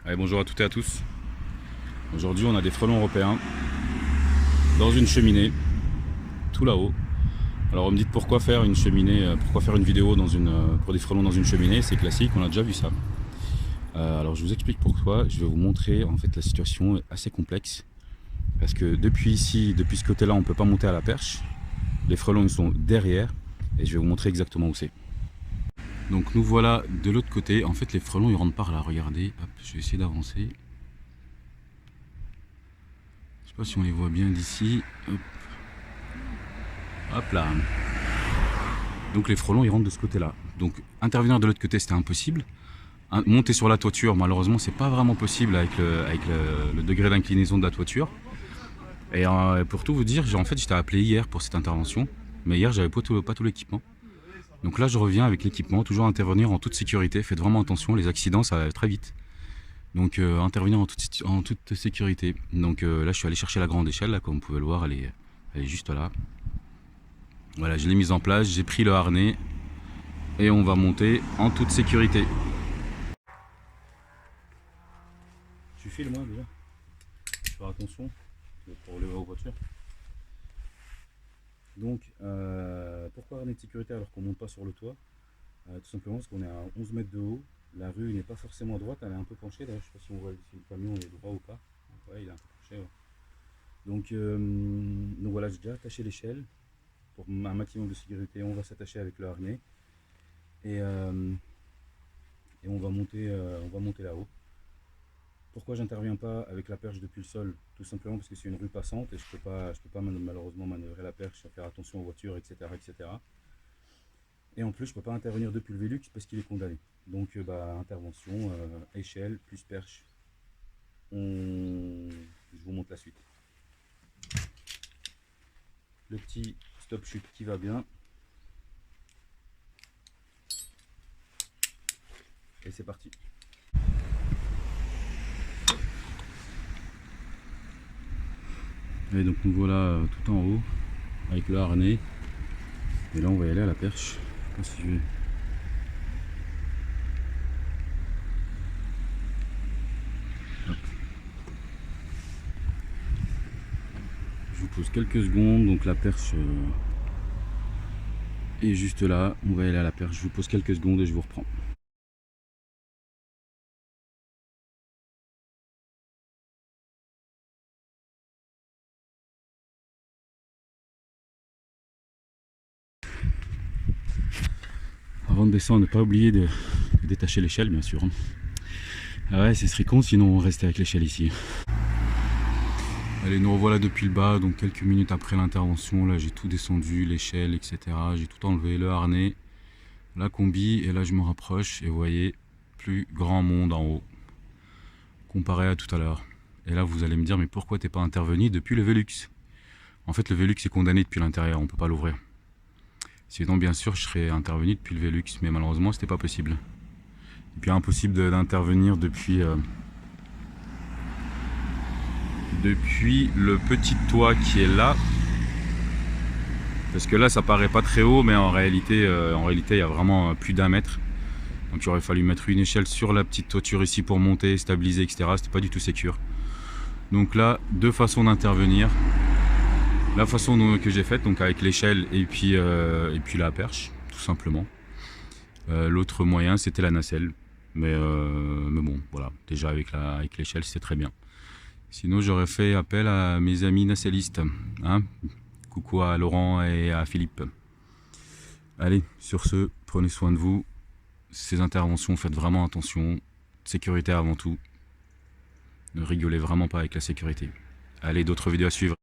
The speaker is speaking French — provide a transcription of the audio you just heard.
Allez, bonjour à toutes et à tous. Aujourd'hui, on a des frelons européens dans une cheminée, tout là-haut. Alors, vous me dites pourquoi faire une cheminée, pourquoi faire une vidéo pour des frelons dans une cheminée? C'est classique, on a déjà vu ça. Alors, je vous explique pourquoi. Je vais vous montrer. En fait, la situation est assez complexe parce que depuis ici, depuis ce côté-là, on ne peut pas monter à la perche. Les frelons, ils sont derrière et je vais vous montrer exactement où c'est. Donc, nous voilà de l'autre côté. En fait, les frelons, ils rentrent par là. Regardez, hop, je vais essayer d'avancer. Je sais pas si on les voit bien d'ici. Hop. Hop là. Donc les frelons ils rentrent de ce côté là. Donc intervenir de l'autre côté c'était impossible. Monter sur la toiture malheureusement c'est pas vraiment possible avec le degré d'inclinaison de la toiture. Et pour tout vous dire, en fait j'étais appelé hier pour cette intervention. Mais hier j'avais pas tout l'équipement. Donc là je reviens avec l'équipement, toujours intervenir en toute sécurité. Faites vraiment attention, les accidents ça va très vite. Donc intervenir en toute sécurité. Donc là je suis allé chercher la grande échelle, là, comme vous pouvez le voir, elle est juste là. Voilà, je l'ai mise en place, j'ai pris le harnais et on va monter en toute sécurité. Tu filmes moi déjà. Faire attention pour les voitures. Donc pourquoi harnais de sécurité alors qu'on monte pas sur le toit? Tout simplement parce qu'on est à 11 mètres de haut. La rue n'est pas forcément droite, elle est un peu penchée. D'ailleurs, je sais pas si on voit si le camion est droit ou pas. Ouais, il est un peu penché. Ouais. Donc voilà, j'ai déjà attaché l'échelle pour un maximum de sécurité. On va s'attacher avec le harnais et on va monter là-haut. Pourquoi j'interviens pas avec la perche depuis le sol? Tout simplement parce que c'est une rue passante et je peux pas malheureusement manœuvrer la perche, faire attention aux voitures, etc., etc. Et en plus, je peux pas intervenir depuis le Velux parce qu'il est condamné. Donc, intervention, échelle plus perche. Je vous montre la suite. Le petit stop chute qui va bien. Et c'est parti. Et donc nous voilà tout en haut avec le harnais. Et là on va y aller à la perche. Je sais pas si je vais... Hop. Je vous pose quelques secondes, donc la perche est juste là. On va y aller à la perche. Je vous pose quelques secondes et je vous reprends. Avant de descendre, ne pas oublier de détacher l'échelle, bien sûr. Ah ouais, ce serait con sinon on restait avec l'échelle ici. Allez, nous revoilà depuis le bas, donc quelques minutes après l'intervention. Là, j'ai tout descendu, l'échelle, etc. J'ai tout enlevé, le harnais, la combi, et là je me rapproche et vous voyez, plus grand monde en haut, comparé à tout à l'heure. Et là, vous allez me dire, mais pourquoi t'es pas intervenu depuis le Velux? En fait, le Velux est condamné depuis l'intérieur, on peut pas l'ouvrir. Sinon, bien sûr, je serais intervenu depuis le Velux, mais malheureusement, c'était pas possible. Et puis, impossible d'intervenir depuis le petit toit qui est là. Parce que là, ça paraît pas très haut, mais en réalité, il y a vraiment plus d'1 mètre. Donc, il aurait fallu mettre une échelle sur la petite toiture ici pour monter, stabiliser, etc. C'était pas du tout sécure. Donc là, deux façons d'intervenir. La façon que j'ai faite, donc avec l'échelle et puis la perche, tout simplement. L'autre moyen, c'était la nacelle. Mais bon, voilà, déjà avec l'échelle, c'était très bien. Sinon, j'aurais fait appel à mes amis nacellistes. Hein, coucou à Laurent et à Philippe. Allez, sur ce, prenez soin de vous. Ces interventions, faites vraiment attention. Sécurité avant tout. Ne rigolez vraiment pas avec la sécurité. Allez, d'autres vidéos à suivre.